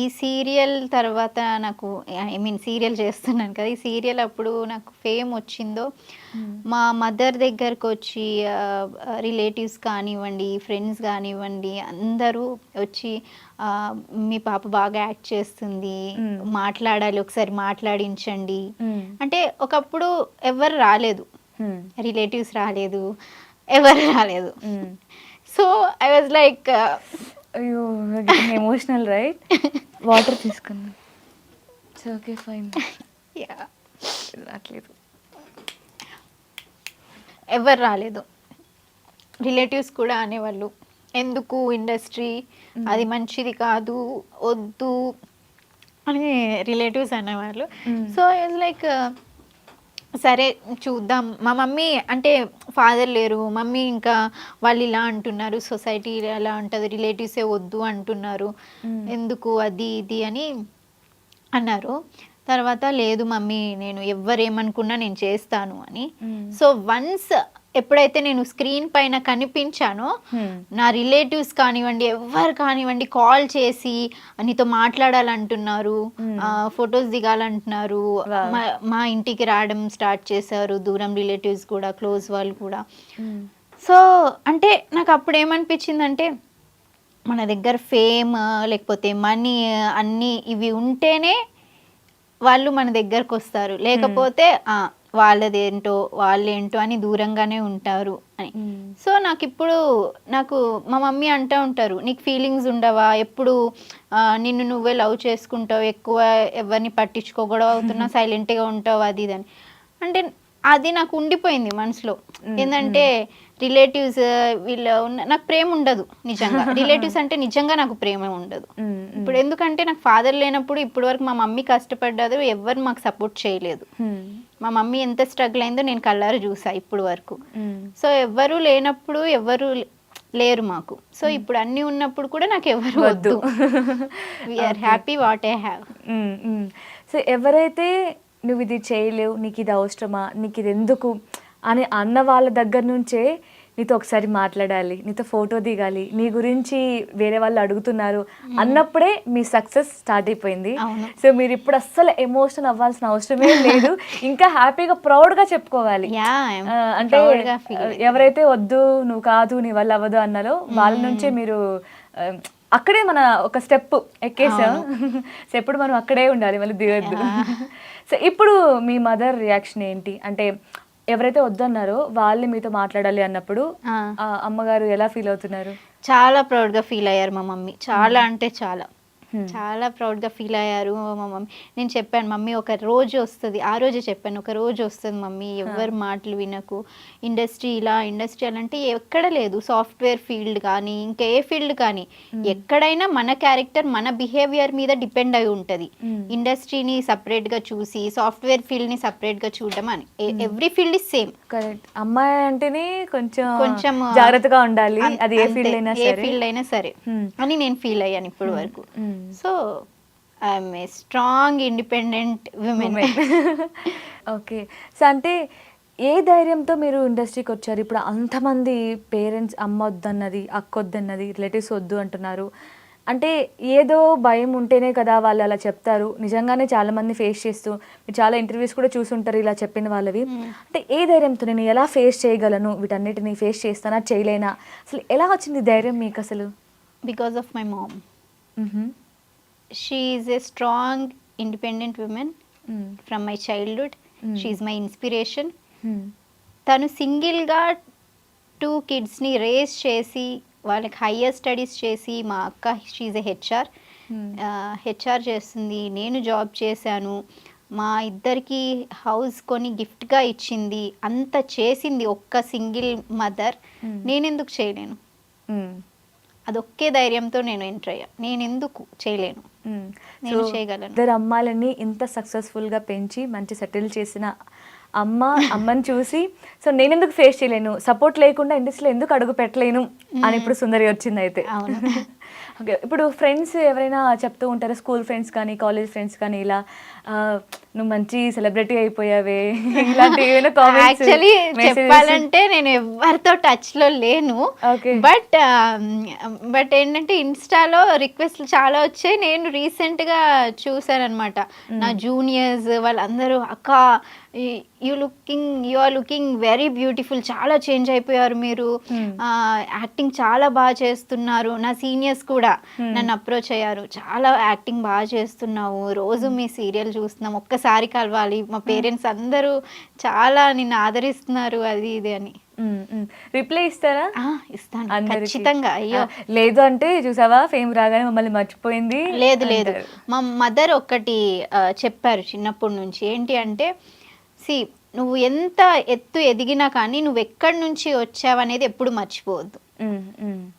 ఈ సీరియల్ తర్వాత నాకు సీరియల్ చేస్తున్నాను కదా, ఈ సీరియల్ అప్పుడు నాకు ఫేమ్ వచ్చిందో, మా మదర్ దగ్గరకు వచ్చి రిలేటివ్స్ కానివ్వండి, ఫ్రెండ్స్ కానివ్వండి, అందరూ వచ్చి మీ పాప బాగా యాక్ట్ చేస్తుంది, మాట్లాడాలి, ఒకసారి మాట్లాడించండి అంటే. ఒకప్పుడు ఎవరు రాలేదు, రిలేటివ్స్ రాలేదు, ఎవరు రాలేదు. సో ఐ వాజ్ లైక్, అయ్యో ఎమోషనల్ రైట్. వాటర్ తీసుకున్నాను. Okay fine. రావట్లేదు, ఎవరు రాలేదు. రిలేటివ్స్ కూడా అనేవాళ్ళు, ఎందుకు ఇండస్ట్రీ, అది మంచిది కాదు, వద్దు అని రిలేటివ్స్ అనేవాళ్ళు. సో ఇట్స్ లైక్ సరే చూద్దాం. మా మమ్మీ అంటే ఫాదర్ లేరు, మమ్మీ ఇంకా వాళ్ళు ఇలా అంటున్నారు, సొసైటీ ఎలా ఉంటుంది, రిలేటివ్సే వద్దు అంటున్నారు, ఎందుకు అది ఇది అని అన్నారు. తర్వాత లేదు మమ్మీ, నేను ఎవరేమనుకున్నా నేను చేస్తాను అని. సో వన్స్ ఎప్పుడైతే నేను స్క్రీన్ పైన కనిపించానో, నా రిలేటివ్స్ కానివ్వండి, ఎవరు కానివ్వండి, కాల్ చేసి నీతో మాట్లాడాలంటున్నారు, ఫొటోస్ దిగాలంటున్నారు, మా ఇంటికి రావడం స్టార్ట్ చేశారు, దూరం రిలేటివ్స్ కూడా, క్లోజ్ వాళ్ళు కూడా. సో అంటే నాకు అప్పుడు ఏమనిపించిందంటే, మన దగ్గర ఫేమ్ లేకపోతే మనీ అన్నీ ఇవి ఉంటేనే వాళ్ళు మన దగ్గరకు వస్తారు, లేకపోతే వాళ్ళదేంటో వాళ్ళేంటో అని దూరంగానే ఉంటారు అని. సో నాకు మా మమ్మీ అంటూ ఉంటారు, నీకు ఫీలింగ్స్ ఉండవా, ఎప్పుడు నిన్ను నువ్వే లవ్ చేసుకుంటావు, ఎక్కువ ఎవరిని పట్టించుకోకూడదు అవుతున్నా, సైలెంట్గా ఉంటావు, అది ఇది అని. అంటే అది నాకు ఉండిపోయింది మనసులో. ఏంటంటే రిలేటివ్స్ వీళ్ళు నాకు ప్రేమ ఉండదు నిజంగా. రిలేటివ్స్ అంటే నిజంగా నాకు ప్రేమ ఉండదు. ఇప్పుడు ఎందుకంటే నాకు ఫాదర్ లేనప్పుడు ఇప్పటి వరకు మా మమ్మీ కష్టపడ్డదు, ఎవరు మాకు సపోర్ట్ చేయలేదు. మా మమ్మీ ఎంత స్ట్రగుల్ అయిందో నేను కళ్ళారు చూసా ఇప్పుడు వరకు. సో ఎవ్వరు లేనప్పుడు ఎవరు లేరు మాకు. సో ఇప్పుడు అన్నీ ఉన్నప్పుడు కూడా నాకు ఎవరు వద్దు. We're happy what I have. So ఎవరైతే నువ్వు ఇది చేయలేవు, నీకు ఇది అవసరమా, నీకు ఇది ఎందుకు అని అన్న వాళ్ళ దగ్గర నుంచే నీతో ఒకసారి మాట్లాడాలి, నీతో ఫోటో దిగాలి, నీ గురించి వేరే వాళ్ళు అడుగుతున్నారు అన్నప్పుడే మీ సక్సెస్ స్టార్ట్ అయిపోయింది. సో మీరు ఇప్పుడు అస్సలు ఎమోషనల్ అవ్వాల్సిన అవసరమే లేదు, ఇంకా హ్యాపీగా ప్రౌడ్గా చెప్పుకోవాలి. అంటే ఎవరైతే వద్దు, నువ్వు కాదు, నీ వల్ల అవ్వదు అన్నాలో వాళ్ళ నుంచే మీరు అక్కడే మన ఒక స్టెప్ ఎక్కేసాం. సో ఎప్పుడు మనం అక్కడే ఉండాలి, మళ్ళీ దిగొద్దు. సో ఇప్పుడు మీ మదర్ రియాక్షన్ ఏంటి? అంటే ఎవరైతే వద్దన్నారో వాళ్ళు మీతో మాట్లాడాలి అన్నప్పుడు అమ్మగారు ఎలా ఫీల్ అవుతున్నారు? చాలా ప్రౌడ్గా ఫీల్ అయ్యారు మా మమ్మీ. చాలా అంటే చాలా ప్రౌడ్గా ఫీల్ అయ్యారు మా మమ్మీ. నేను చెప్పాను, మమ్మీ ఒక రోజు వస్తుంది, ఆ రోజే చెప్పాను, ఒక రోజు వస్తుంది మమ్మీ, ఎవరు మాటలు వినకు, ఇండస్ట్రీ అలా అంటే ఎక్కడ లేదు. సాఫ్ట్వేర్ ఫీల్డ్ కానీ ఇంకా ఏ ఫీల్డ్ కానీ ఎక్కడైనా మన క్యారెక్టర్ మన బిహేవియర్ మీద డిపెండ్ అయి ఉంటుంది. ఇండస్ట్రీని సపరేట్గా చూసి సాఫ్ట్వేర్ ఫీల్డ్ని సపరేట్గా చూడడం అని every field is same. Correct. అమ్మాయి అంటేనే కొంచెం జాగ్రత్తగా ఉండాలి, అది ఏ ఫీల్డ్ అయినా సరే అని నేను ఫీల్ అయ్యాను ఇప్పటి వరకు. So I'm a strong independent women. Okay. So అంటే ఏ ధైర్యంతో మీరు ఇండస్ట్రీకి వచ్చారు? ఇప్పుడు అంతమంది పేరెంట్స్ అమ్మ వద్దన్నది, అక్క వద్దన్నది, రిలేటివ్స్ వద్దు అంటున్నారు. అంటే ఏదో భయం ఉంటేనే కదా వాళ్ళు అలా చెప్తారు. నిజంగానే చాలా మంది ఫేస్ చేస్తూ, మీరు చాలా ఇంటర్వ్యూస్ కూడా చూసుంటారు ఇలా చెప్పిన వాళ్ళవి. అంటే ఏ ధైర్యంతో నేను ఎలా ఫేస్ చేయగలను, వీటన్నిటిని ఫేస్ చేస్తానా చేయలేనా, అసలు ఎలా వచ్చింది ధైర్యం మీకు అసలు? Because of my mom. She is a strong independent woman from my childhood. She is my inspiration. తను సింగిల్గా 2 kidsని రేస్ చేసి వాళ్ళకి హయ్యర్ స్టడీస్ చేసి, మా అక్క షీఈ్ ఏ హెచ్ఆర్ చేస్తుంది, నేను జాబ్ చేశాను, మా ఇద్దరికి హౌస్ కొని గిఫ్ట్గా ఇచ్చింది, అంత చేసింది ఒక్క సింగిల్ మదర్. నేనెందుకు చేయలేను? అదొక్కే ధైర్యంతో నేను ఎంటర్ అయ్యా. నేను ఎందుకు చేయలేను, నేను చేయగలను. ఇద్దరు అమ్మాయిలని ఇంత సక్సెస్ఫుల్గా పెంచి మంచి సెటిల్ చేసిన అమ్మని చూసి సో నేను ఎందుకు ఫేస్ చేయలేను, సపోర్ట్ లేకుండా ఇండస్ట్రీలో ఎందుకు అడుగు పెట్టలేను అని ఇప్పుడు సుందరి వచ్చింది అయితే. ఓకే. ఇప్పుడు ఫ్రెండ్స్ ఎవరైనా చెప్తూ ఉంటారు, స్కూల్ ఫ్రెండ్స్ కానీ కాలేజ్ ఫ్రెండ్స్ కానీ, ఇలా నువ్వు మంచి సెలబ్రిటీ అయిపోయావే ఇలాంటి యాక్చువల్లీ చెప్పాలంటే నేను ఎవరితో టచ్లో లేను. బట్ ఏంటంటే ఇన్స్టాలో రిక్వెస్ట్లు చాలా వచ్చాయి. నేను రీసెంట్గా చూసాను అనమాట, నా జూనియర్స్ వాళ్ళందరూ అక్క you are looking very beautiful, చాలా చేంజ్ అయిపోయారు మీరు, యాక్టింగ్ చాలా బాగా చేస్తున్నారు. నా సీనియర్స్ కూడా నన్ను అప్రోచ్ అయ్యారు, చాలా యాక్టింగ్ బాగా చేస్తున్నావు, రోజు మీ సీరియల్ చూస్తున్నాం, ఒక్కసారి కలవాలి, మా పేరెంట్స్ అందరూ చాలా నిన్ను ఆదరిస్తున్నారు, అది ఇది అని. రిప్లై ఇస్తారా? ఇస్తాను ఖచ్చితంగా. అయ్యో లేదు అంటే చూసావా ఫేమ్ రాగానే మమ్మల్ని మర్చిపోయింది. లేదు మా మదర్ ఒకటి చెప్పారు చిన్నప్పటి నుంచి, ఏంటి అంటే నువ్వు ఎంత ఎత్తు ఎదిగినా కానీ నువ్వు ఎక్కడి నుంచి వచ్చావనేది ఎప్పుడు మర్చిపోవద్దు.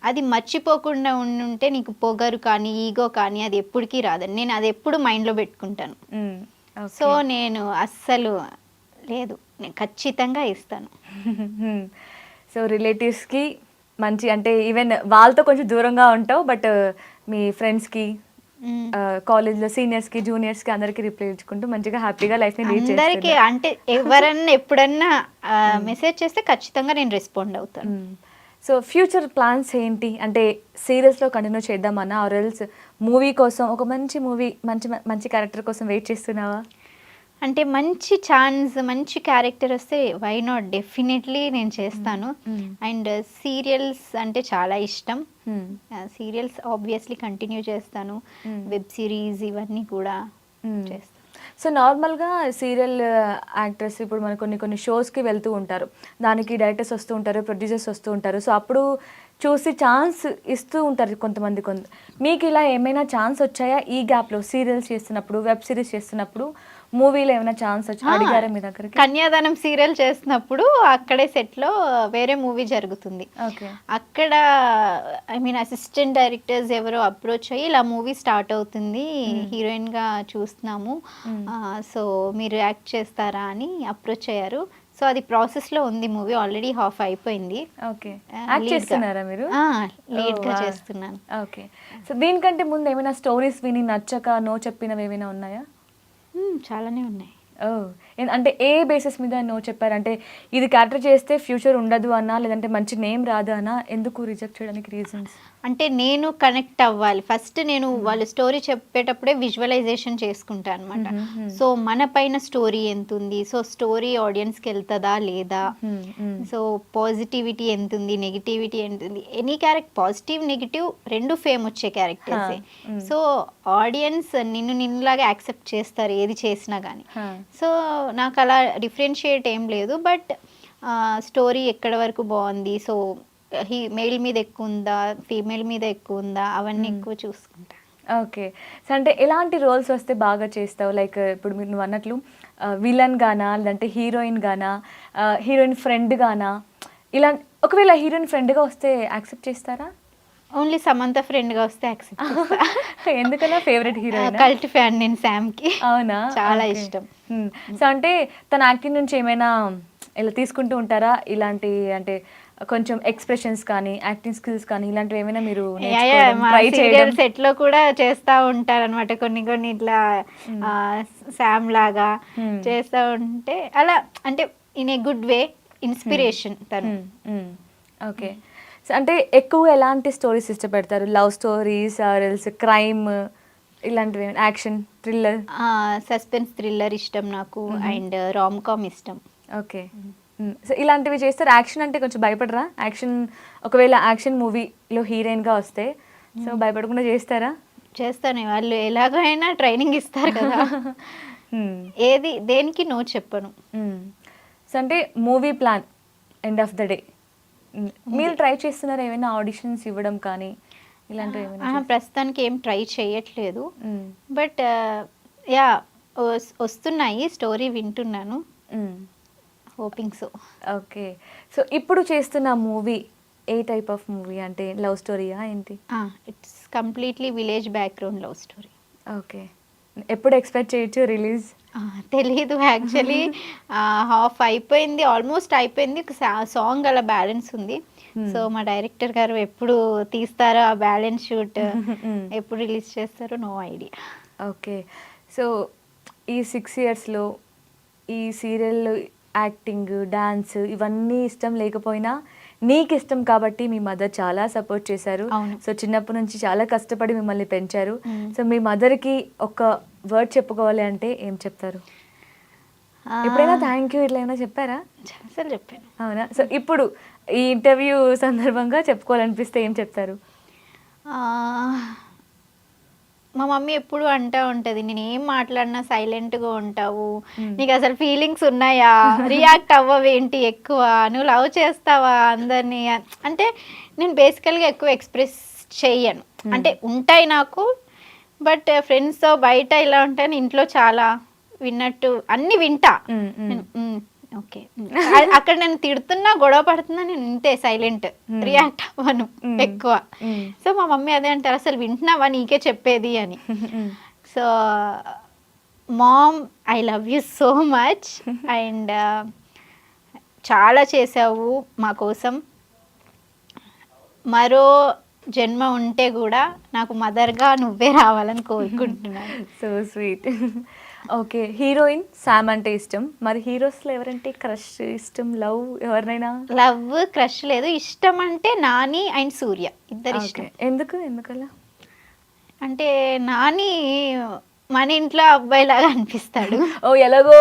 అది మర్చిపోకుండా ఉంటే నీకు పొగరు కానీ ఈగో కానీ అది ఎప్పటికీ రాదని నేను అది ఎప్పుడు మైండ్లో పెట్టుకుంటాను. సో నేను అస్సలు లేదు, నేను ఖచ్చితంగా ఇస్తాను. సో రిలేటివ్స్కి మంచి అంటే ఈవెన్ వాళ్ళతో కొంచెం దూరంగా ఉంటావు, బట్ మీ ఫ్రెండ్స్కి కాలేజ్లో సీనియర్స్కి జూనియర్స్కి అందరికి రిప్లై ఇచ్చుకుంటూ మంచిగా హ్యాపీగా లైఫ్ని లీడ్ చేస్తాను. అందరికీ అంటే ఎవరన్నా ఎప్పుడన్నా మెసేజ్ చేస్తే ఖచ్చితంగా నేను రెస్పాండ్ అవుతాను. సో ఫ్యూచర్ ప్లాన్స్ ఏంటి? అంటే సీరియల్స్లో కంటిన్యూ చేద్దామన్నా ఆర్ ఎల్స్ మూవీ కోసం, ఒక మంచి మూవీ మంచి క్యారెక్టర్ కోసం వెయిట్ చేస్తున్నావా? అంటే మంచి ఛాన్స్ మంచి క్యారెక్టర్ వస్తే వై నాట్, డెఫినెట్లీ నేను చేస్తాను. అండ్ సీరియల్స్ అంటే చాలా ఇష్టం, సీరియల్స్ ఆబ్వియస్లీ కంటిన్యూ చేస్తాను, వెబ్ సిరీస్ ఇవన్నీ కూడా చేస్తాను. సో నార్మల్గా సీరియల్ యాక్టర్స్ ఇప్పుడు మన కొన్ని షోస్కి వెళ్తూ ఉంటారు, దానికి డైరెక్టర్స్ వస్తూ ఉంటారు, ప్రొడ్యూసర్స్ వస్తూ ఉంటారు. సో అప్పుడు చూసి ఛాన్స్ ఇస్తూ ఉంటారు కొంతమంది. మీకు ఇలా ఏమైనా ఛాన్స్ వచ్చాయా ఈ గ్యాప్లో? సీరియల్స్ చేస్తున్నప్పుడు, వెబ్ సిరీస్ చేస్తున్నప్పుడు, మూవీలో ఏమైనా ఛాన్స్ వచ్చి అడిగారా మీ దగ్గరికి? కన్యాదానం సీరియల్ చేస్తున్నప్పుడు అక్కడే సెట్లో వేరే మూవీ జరుగుతుంది, అక్కడ ఐ మీన్ అసిస్టెంట్ డైరెక్టర్స్ ఎవరో అప్రోచ్ అయ్యి ఇలా మూవీ స్టార్ట్ అవుతుంది, హీరోయిన్గా చూస్తున్నాము, సో మీరు యాక్ట్ చేస్తారా అని అప్రోచ్ అయ్యారు. సో అది ప్రాసెస్లో ఉంది, మూవీ ఆల్రెడీ హాఫ్ అయిపోయింది. ఓకే, యాక్ట్ చేస్తున్నారా మీరు? లీడ్గా చేస్తున్నాను. ఓకే. సో దీనికంటే ముందు ఏమైనా స్టోరీస్ విని నచ్చక నో చెప్పినవి ఏమైనా ఉన్నాయా? చాలానే ఉన్నాయి. అంటే ఏ బేసిస్ మీద నో చెప్పారు? అంటే ఇది క్యారెక్టర్ చేస్తే ఫ్యూచర్ ఉండదు అన్నా, లేదంటే మంచి నేమ్ రాదు అన్నా, ఎందుకు రిజెక్ట్ చేయడానికి రీజన్స్? అంటే నేను కనెక్ట్ అవ్వాలి ఫస్ట్. నేను వాళ్ళు స్టోరీ చెప్పేటప్పుడే విజువలైజేషన్ చేసుకుంటాను అనమాట. సో మన పైన స్టోరీ ఎంత ఉంది, సో స్టోరీ ఆడియన్స్కి వెళ్తుందా లేదా, సో పాజిటివిటీ ఎంత ఉంది, నెగిటివిటీ ఎంత ఉంది. ఎనీ క్యారెక్టర్ పాజిటివ్ నెగిటివ్ రెండు ఫేమ్ వచ్చే క్యారెక్టర్సే. సో ఆడియన్స్ నిన్నులాగా యాక్సెప్ట్ చేస్తారు ఏది చేసినా కానీ. సో నాకు అలా డిఫరెన్షియేట్ ఏం లేదు. బట్ స్టోరీ ఎక్కడ వరకు బాగుంది, సో మేల్ మీద ఎక్కువ ఉందా, ఫీమేల్ మీద ఎక్కువ ఉందా, అవన్నీ ఎక్కువ చూసుకుంటా. ఓకే. సో అంటే ఎలాంటి రోల్స్ వస్తే బాగా చేస్తావు? లైక్ ఇప్పుడు మీరు నువ్వు అన్నట్లు విలన్ గానా, లేదంటే హీరోయిన్ గానా, హీరోయిన్ ఫ్రెండ్ గానా? ఇలా ఒకవేళ హీరోయిన్ ఫ్రెండ్గా వస్తే యాక్సెప్ట్ చేస్తారా? ఓన్లీ సమంత ఫ్రెండ్గా వస్తే యాక్సెప్ట్ చేస్తా. ఎందుకలా? Favourite heroine? కల్ట్ ఫ్యాన్ నేను శామ్కి. అవునా? చాలా ఇష్టం. సో అంటే తన యాక్టింగ్ నుంచి ఏమైనా ఇలా తీసుకుంటూ ఉంటారా? ఇలాంటి అంటే కొంచెం ఎక్స్ప్రెషన్స్ కానీ, యాక్టింగ్ స్కిల్స్ కానీ ఇలాంటివి ఏమైనా మీరు ట్రై చేయడం? సెట్ లో కూడా చేస్తా ఉంటారు అనమాట కొన్ని కొన్ని ఇట్లా శామ్ లాగా చేస్తా ఉంటే అలా, అంటే in a good way inspiration తను. ఓకే. సో అంటే ఎక్కువ ఎలాంటి స్టోరీస్ ఇష్టపడతారు? Love stories or else crime ఇలాంటివి, యాక్షన్ థ్రిల్లర్? సస్పెన్స్ థ్రిల్లర్ ఇష్టం నాకు, అండ్ రామ్ కామ్ ఇష్టం. ఓకే. సో ఇలాంటివి చేస్తారు. యాక్షన్ అంటే కొంచెం భయపడరా? యాక్షన్ ఒకవేళ యాక్షన్ మూవీలో హీరోయిన్గా వస్తే సో భయపడకుండా చేస్తారా? చేస్తాను. వాళ్ళు ఎలాగైనా ట్రైనింగ్ ఇస్తారు కదా. ఏది దేనికి నో చెప్పను. సో అంటే movie plan end of the day మీరు ట్రై చేస్తున్నారా ఏమైనా ఆడిషన్స్ ఇవ్వడం కానీ ఇలాంటివి ఏమైనా? ప్రస్తుతానికి ఏం ట్రై చేయట్లేదు. బట్ యా వస్తున్నాయి, స్టోరీ వింటున్నాను. Hoping so. ఓకే. సో ఇప్పుడు చేస్తున్న movie A type of movie? అంటే లవ్ స్టోరీయా ఏంటి? It's completely village background love story. Okay. ఎప్పుడు ఎక్స్పెక్ట్ చేయొచ్చు రిలీజ్? తెలీదు యాక్చువల్లీ. హాఫ్ అయిపోయింది, ఆల్మోస్ట్ అయిపోయింది. ఒక సాంగ్ అలా బ్యాలెన్స్ ఉంది. సో మా డైరెక్టర్ గారు ఎప్పుడు తీస్తారో ఆ బ్యాలెన్స్ షూట్, ఎప్పుడు రిలీజ్ చేస్తారో నో ఐడియా. ఓకే. సో ఈ 6 yearsలో ఈ సీరియల్ యాక్టింగ్, డాన్స్ ఇవన్నీ ఇష్టం లేకపోయినా నీకు ఇష్టం కాబట్టి మీ మదర్ చాలా సపోర్ట్ చేశారు. సో చిన్నప్పటి నుంచి చాలా కష్టపడి మిమ్మల్ని పెంచారు. సో మీ మదర్కి ఒక వర్డ్ చెప్పుకోవాలి అంటే ఏం చెప్తారు? ఎప్పుడైనా థ్యాంక్ యూ ఇట్లా ఏమైనా చెప్పారా? అసలు చెప్పాను. అవునా? సో ఇప్పుడు ఈ ఇంటర్వ్యూ సందర్భంగా చెప్పుకోవాలనిపిస్తే ఏం చెప్తారు? మా మమ్మీ ఎప్పుడు అంటూ ఉంటుంది, నేను ఏం మాట్లాడినా సైలెంట్గా ఉంటావు, నీకు అసలు ఫీలింగ్స్ ఉన్నాయా, రియాక్ట్ అవ్వవేంటి ఎక్కువ, నువ్వు లవ్ చేస్తావా అందరినీ. అంటే నేను బేసికల్గా ఎక్కువ ఎక్స్ప్రెస్ చెయ్యను. అంటే ఉంటాయి నాకు, బట్ ఫ్రెండ్స్తో బయట ఇలా ఉంటాను, ఇంట్లో చాలా విన్నట్టు అన్నీ వింటా. ఓకే, అక్కడ నేను తిడుతున్నా గొడవ పడుతున్నా నేను ఇంతే సైలెంట్, రియాక్ట్ అవ్వను ఎక్కువ. సో మా మమ్మీ అదే అంటారు, అసలు వింటున్నావా నీకే చెప్పేది అని. So mom, I love you so much, and చాలా చేసావు మా కోసం. మరో జన్మ ఉంటే కూడా నాకు మదర్గా నువ్వే రావాలని కోరుకుంటున్నాను. So sweet. Okay. Heroine Sam అంటే ఇష్టం, మరి హీరోస్లో ఎవరంటే క్రష్ ఇష్టం, లవ్ ఎవరినైనా? లవ్ క్రష్ లేదు, ఇష్టం అంటే నాని అండ్ సూర్య ఇద్దరు ఇష్టం. ఎందుకలా? అంటే నాని మన ఇంట్లో అబ్బాయి లాగా అనిపిస్తాడు. ఓ ఎలాగో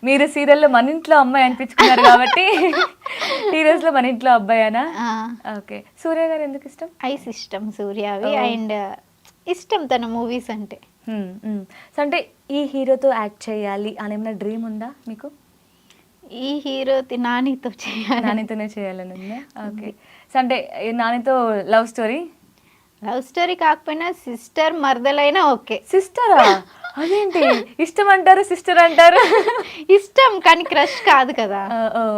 మీరు సీరియల్లో మన ఇంట్లో అమ్మాయి అనిపించుకున్నారు కాబట్టి హీరోస్లో మన ఇంట్లో అబ్బాయినా? ఓకే. సూర్య గారు ఎందుకు ఇష్టం? ఐస్ ఇష్టం సూర్యవి, అండ్ ఇష్టం తన మూవీస్ అంటే. సో అంటే ఈ హీరోతో యాక్ట్ చేయాలి అని ఏమైనా డ్రీమ్ ఉందా మీకు? ఈ హీరో నానితో చేయాలి, నానితోనే చేయాలని ఉందా? ఓకే. సో అంటే నానితో లవ్ స్టోరీ కాకపోయినా సిస్టర్ మరదలైనా ఓకే. సిస్టరా? అదేంటి ఇష్టం అంటారు సిస్టర్ అంటారు? ఇష్టం కానీ క్రష్ కాదు కదా.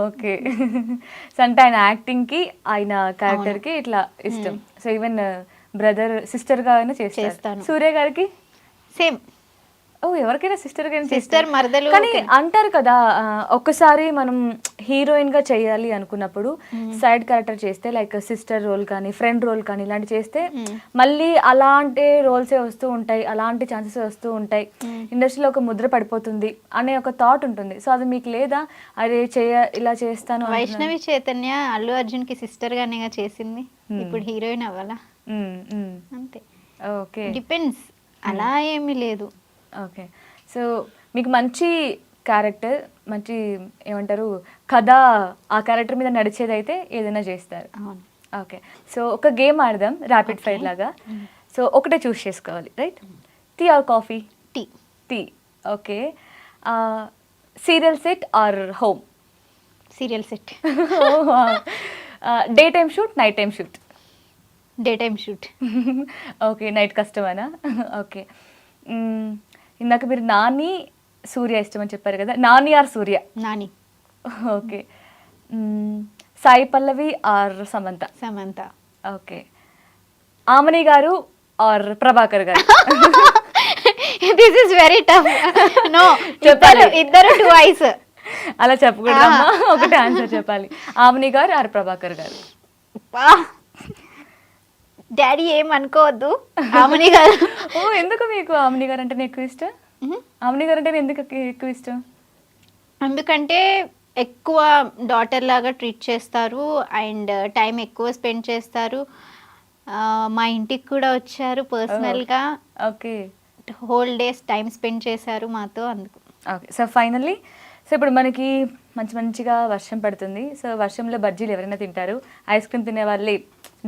ఓకే. సో అంటే ఆయన యాక్టింగ్కి, ఆయన క్యారెక్టర్కి ఇట్లా ఇష్టం. సో ఈవెన్ బ్రదర్ సిస్టర్గా అయినా చేస్తాను. సూర్య గారికి సేమ్. ఓ ఎవరికైనా సిస్టర్ సిస్టర్ మరదలు కానీ అంటారు కదా ఒక్కసారి మనం హీరోయిన్ గా చేయాలి అనుకున్నప్పుడు సైడ్ క్యారెక్టర్ చేస్తే లైక్ సిస్టర్ రోల్ కానీ ఫ్రెండ్ రోల్ కానీ ఇలాంటి చేస్తే మళ్ళీ అలాంటి రోల్సే వస్తూ ఉంటాయి, అలాంటి ఛాన్సెస్ వస్తూ ఉంటాయి, ఇండస్ట్రీలో ఒక ముద్ర పడిపోతుంది అనే ఒక థాట్ ఉంటుంది. సో అది మీకు లేదా? అదే ఇలా చేస్తాను. వైష్ణవి చైతన్య అల్లు అర్జున్ కి సిస్టర్ గానే చేసింది, ఇప్పుడు హీరోయిన్ అవ్వాలా? అంతే. ఓకే, డిపెండ్స్, అలా ఏమీ లేదు. ఓకే, సో మీకు మంచి క్యారెక్టర్, మంచి ఏమంటారు కథ, ఆ క్యారెక్టర్ మీద నడిచేదైతే ఏదైనా చేస్తారు. అవును. ఓకే, సో ఒక గేమ్ ఆడదాం ర్యాపిడ్ ఫైర్ లాగా. సో ఒకటే చూస్ చేసుకోవాలి, right? Tea or coffee? Tea. Tea. Okay, serial set or home? Serial set. Day time shoot, night time shoot? Day time shoot. Okay, night కష్టమేనా? Okay, ఇందాక మీరు నాని సూర్య ఇష్టం అని చెప్పారు కదా, Nani or Surya? Nani. Okay, Sai Pallavi or Samantha? Samantha. Okay, Amani garu or Prabhakar garu? This is very tough. No, ఇద్దరు two ice. అలా చెప్పకూడదమ్మా, ఒకటే ఆన్సర్ చెప్పాలి. ఆమని గారు ఆర్ ప్రభాకర్ గారు? డాడీ ఏమనుకోవద్దు, ఆమని గారు. ఓ, ఎందుకు మీకు ఆమని గారు అంటే ఎక్కువ ఇష్టం? ఆమని గారు అంటే ఎందుకు ఎక్కువ ఇష్టం? ఎందుకంటే ఎక్కువ డాటర్ లాగా ట్రీట్ చేస్తారు అండ్ టైం ఎక్కువ స్పెండ్ చేస్తారు. మా ఇంటికి కూడా వచ్చారు పర్సనల్గా. Okay, whole days time spend చేశారు మాతో, అందుకు. ఓకే, సో ఫైనల్లీ, సో ఇప్పుడు మనకి మంచిగా వర్షం పడుతుంది. సో వర్షంలో బజ్జీలు ఎవరైనా తింటారు, ఐస్ క్రీమ్ తినే వాళ్ళే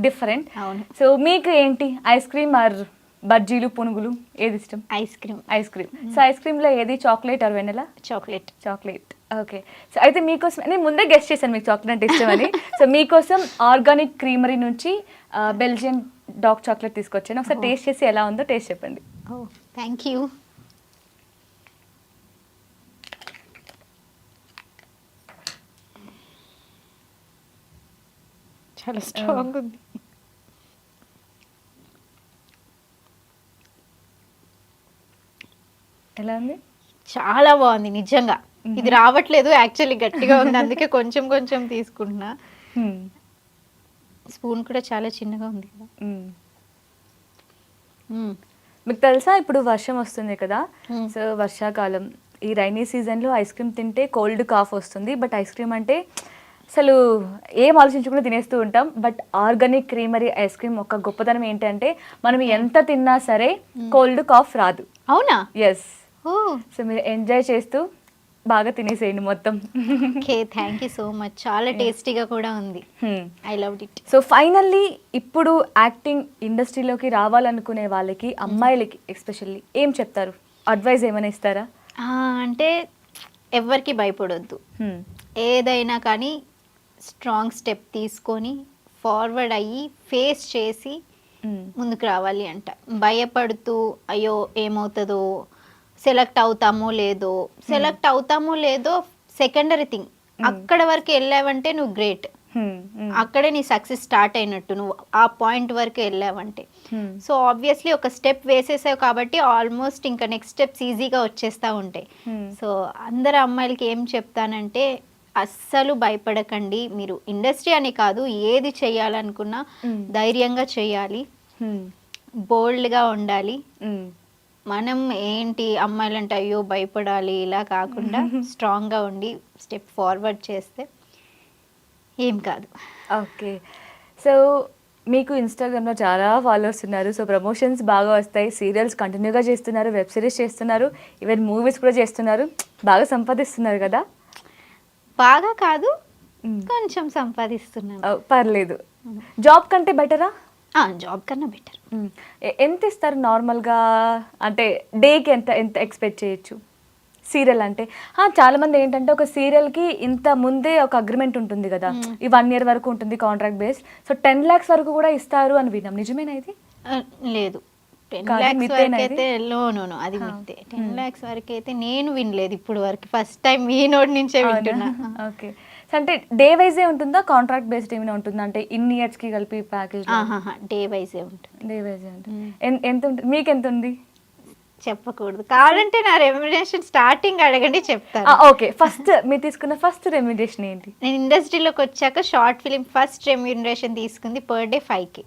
డిఫరెంట్. అవును. సో మీకు ఏంటి, ఐస్ క్రీమ్ ఆర్ బజ్జీలు, పునుగులు, ఏది ఇష్టం? Ice cream. Ice cream. So ice క్రీమ్లో ఏది, chocolate or vanilla? Chocolate. Chocolate. Okay, so అయితే మీకోసం నేను ముందే గెస్ట్ చేశాను మీకు చాక్లెట్ అంటే ఇష్టం అని. సో మీకోసం ఆర్గానిక్ క్రీమరీ నుంచి బెల్జియన్ డార్క్ చాక్లెట్ తీసుకొచ్చాను. ఒకసారి టేస్ట్ చేసి ఎలా ఉందో టేస్ట్ చెప్పండి. ఓ, థ్యాంక్ యూ. చాలా స్ట్రాంగ్ ఉంది. ఎలా ఉంది? చాలా బాగుంది నిజంగా. ఇది రావట్లేదు యాక్చువల్లీ, గట్టిగా ఉంది, అందుకే కొంచెం కొంచెం తీసుకుంటున్నా. స్పూన్ కూడా చాలా చిన్నగా ఉంది కదా. మీకు తెలుసా ఇప్పుడు వర్షం వస్తుంది కదా, సో వర్షాకాలం, ఈ రైనీ సీజన్లో ఐస్ క్రీమ్ తింటే కోల్డ్ కాఫ్ వస్తుంది. బట్ ఐస్ క్రీమ్ అంటే అసలు ఏం ఆలోచించకుండా తినేస్తూ ఉంటాం. But organic creamery ice cream ఒక గొప్పతనం ఏంటంటే మనం ఎంత తిన్నా సరే కోల్డ్ కాఫ్ రాదు. అవునా? ఎస్. సో మీరు ఎంజాయ్ చేస్తూ బాగా తినేసేయండి మొత్తం. Okay, thank you so much. చాలా టేస్టీగా కూడా ఉంది. I loved it. So finally ఇప్పుడు యాక్టింగ్ ఇండస్ట్రీలోకి రావాలనుకునే వాళ్ళకి, అమ్మాయిలకి ఎస్పెషల్లీ ఏం చెప్తారు? అడ్వైస్ ఏమైనా ఇస్తారా? అంటే ఎవరికి భయపడొద్దు, ఏదైనా కానీ స్ట్రాంగ్ స్టెప్ తీసుకొని ఫార్వర్డ్ అయ్యి ఫేస్ చేసి ముందుకు రావాలి అంట. భయపడుతూ అయ్యో ఏమవుతుందో, సెలెక్ట్ అవుతామో లేదో సెకండరీ థింగ్. అక్కడ వరకు వెళ్ళావంటే నువ్వు గ్రేట్, అక్కడే నీ సక్సెస్ స్టార్ట్ అయినట్టు. నువ్వు ఆ పాయింట్ వరకు వెళ్ళావంటే. సో ఆబ్వియస్లీ ఒక స్టెప్ వేసేసావు కాబట్టి ఆల్మోస్ట్ ఇంకా నెక్స్ట్ స్టెప్స్ ఈజీగా వచ్చేస్తూ ఉంటాయి. సో అందరు అమ్మాయిలకి ఏం చెప్తానంటే అస్సలు భయపడకండి. మీరు ఇండస్ట్రీ అని కాదు, ఏది చేయాలనుకున్నా ధైర్యంగా చేయాలి, బోల్డ్గా ఉండాలి. మనం ఏంటి అమ్మాయిలంటే అయ్యో భయపడాలి ఇలా కాకుండా స్ట్రాంగ్గా ఉండి స్టెప్ ఫార్వర్డ్ చేస్తే ఏం కాదు. ఓకే, సో మీకు ఇన్స్టాగ్రామ్లో చాలా ఫాలోవర్స్ ఉన్నారు. సో ప్రమోషన్స్ బాగా వస్తాయి, సీరియల్స్ కంటిన్యూగా చేస్తున్నారు, వెబ్ సిరీస్ చేస్తున్నారు, ఈవెన్ మూవీస్ కూడా చేస్తున్నారు, బాగా సంపాదిస్తున్నారు కదా? బాగా కాదు, కొంచెం సంపాదిస్తున్నాను. పర్లేదు. జాబ్ కంటే బెటరా? జాబ్ కన్నా బెటర్. ఎంత ఇస్తారు నార్మల్గా? అంటే డేకి ఎంత ఎంత ఎక్స్పెక్ట్ చేయొచ్చు సీరియల్ అంటే? చాలామంది ఏంటంటే ఒక సీరియల్కి ఇంత ముందే ఒక అగ్రిమెంట్ ఉంటుంది కదా, ఈ 1 year వరకు ఉంటుంది కాంట్రాక్ట్ బేస్. సో 10 lakhs వరకు కూడా ఇస్తారు అని విన్నాం, నిజమేనా ఇది? లేదు, 10 lakhs వరకు అయితే అది మిత్తే. 10 lakhs వరకు అయితే నేను వినలేదు ఇప్పుడు వరకు, ఫస్ట్ టైం మీ నోటి నుంచే వింటున్నా. ఓకే, అంటే డే వైజే ఉంటుందా, కాంట్రాక్ట్ బేస్డ్ ఏమైనా ఉంటుందా? అంటే ఇన్ని ఇయర్స్కి కలిపి ప్యాకేజ్? డే వైజే ఉంటుంది. డే వైజే ఉంటుంది. ఎంత ఉంటుంది? మీకు ఎంత ఉంది? చెప్పకూడదు. కావాలంటే నా రెమ్యునరేషన్ స్టార్టింగ్ అడగండి చెప్తాను. ఓకే, ఫస్ట్ మీరు తీసుకున్న ఫస్ట్ రెమ్యునరేషన్ ఏంటి? నేను ఇండస్ట్రీలోకి వచ్చాక షార్ట్ ఫిలిం ఫస్ట్ రెమ్యునరేషన్ తీసుకుంది పర్ డే 5K.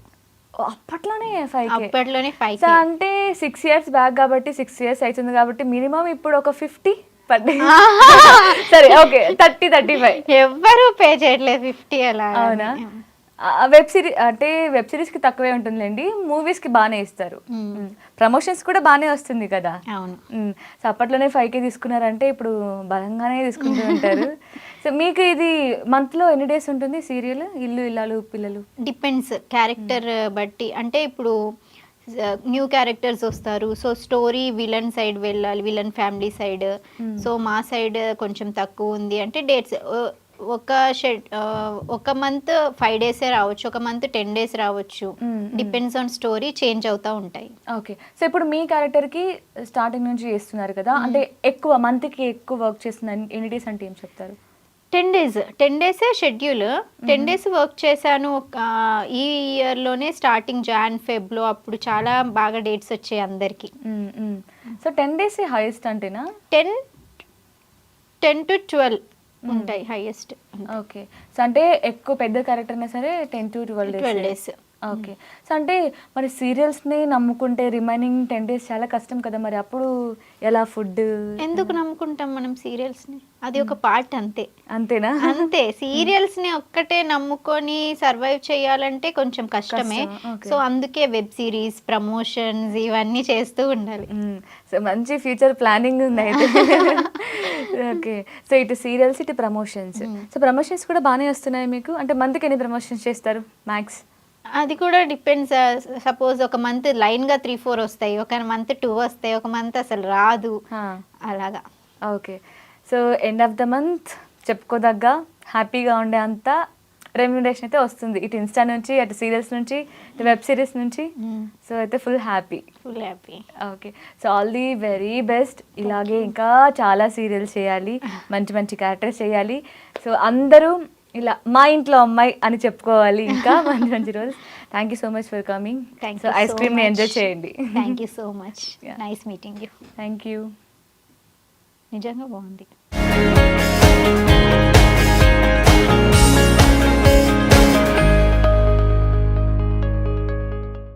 అప్పట్లోనే 5K. అప్పట్లోనే 5K. సో అంటే 6 years బ్యాక్ కాబట్టి 6 years అవుతుంది కాబట్టి మినిమం ఇప్పుడు ఒక 50 పడ్డాయి. సరే ఓకే, 30-35 ఎవ్వరూ పే చేయట్లేదు 50 అలా. అవునా? వెబ్ సిరీస్ అంటే వెబ్ సిరీస్ కి తక్కువే ఉంటుందిలేండి, మూవీస్ కి బాగానే ఇస్తారు. ప్రమోషన్స్ కూడా బాగానే వస్తుంది కదా. అవును. సో అప్పట్లోనే 5K తీసుకున్నారంటే ఇప్పుడు బలంగానే తీసుకుంటూ ఉంటారు. సో మీకు ఇది మంత్ లో ఎన్ని డేస్ ఉంటుంది సీరియల్ ఇల్లు ఇల్లాలు పిల్లలు? డిపెండ్స్ క్యారెక్టర్ బట్టి. అంటే ఇప్పుడు న్యూ క్యారెక్టర్స్ వస్తారు, సో స్టోరీ విలన్ సైడ్ వెళ్ళాలి, విలన్ ఫ్యామిలీ సైడ్. సో మా సైడ్ కొంచెం తక్కువ ఉంది అంటే డేట్స్ ఒక మంత్ 5 days రావచ్చు, ఒక మంత్ 10 days రావచ్చు. డిపెండ్స్ ఆన్ స్టోరీ, చేంజ్ అవుతూ ఉంటాయి. ఓకే, సో ఇప్పుడు మీ క్యారెక్టర్ కి స్టార్టింగ్ నుంచి చేస్తున్నారు కదా, అంటే ఎక్కువ మంత్ కి ఎక్కువ వర్క్ చేస్తున్నారు ఎన్ని డేస్ అంటే ఏం చెప్తారు? 10 days షెడ్యూల్. 10 days వర్క్ చేశాను. ఈ ఇయర్లోనే స్టార్టింగ్ Jan-Feb అప్పుడు చాలా బాగా డేట్స్ వచ్చాయి అందరికి. సో 10 days హైయెస్ట్ అంటేనా? 10 to 12 ఉంటాయి హైయెస్ట్. ఓకే, సో అంటే ఎక్కువ పెద్ద క్యారెక్టర్ అయినా సరే 10 to 12 days. ఓకే, సో అంటే మరి సీరియల్స్ని నమ్ముకుంటే రిమైనింగ్ 10 days చాలా కష్టం కదా, మరి అప్పుడు ఎలా ఫుడ్? ఎందుకు నమ్ముకుంటాం మనం సీరియల్స్ని? అది ఒక పార్ట్ అంతే. అంతేనా? అంతే. సీరియల్స్ని ఒక్కటే నమ్ముకొని సర్వైవ్ చేయాలంటే కొంచెం కష్టమే. సో అందుకే వెబ్ సిరీస్, ప్రమోషన్స్ ఇవన్నీ చేస్తూ ఉండాలి. సో మంచి ఫ్యూచర్ ప్లానింగ్ ఉంది అయితే. ఓకే, సో ఇటు సీరియల్స్ ఇటు ప్రమోషన్స్. సో ప్రమోషన్స్ కూడా బాగానే వస్తున్నాయి మీకు? అంటే మంత్కి ఎన్ని ప్రమోషన్స్ చేస్తారు మ్యాక్స్? అది కూడా డిపెండ్స్. సపోజ్ ఒక మంత్ లైన్గా 3-4 వస్తాయి, ఒక మంత్ 2 వస్తాయి, ఒక మంత్ అసలు రాదు, అలాగా. Okay, so end of the month చెప్పుకోదగ్గ హ్యాపీగా ఉండే అంత రెమ్యునరేషన్ అయితే వస్తుంది, ఇటు ఇన్స్టా నుంచి, అటు సీరియల్స్ నుంచి, ఇటు వెబ్ సిరీస్ నుంచి. సో అయితే full happy. Okay, so all the very best. ఇలాగే ఇంకా చాలా సీరియల్స్ చేయాలి, మంచి మంచి క్యారెక్టర్స్ చేయాలి. సో అందరూ ఇలా మా ఇంట్లో అమ్మాయి అని చెప్పుకోవాలి ఇంకా మంచి మంచి రోజు. Thank you so much for coming. So ice క్రీమ్ని ఎంజాయ్ చేయండి. Thank you so much. Nice meeting you. Thank you. నిజంగా బాగుంది.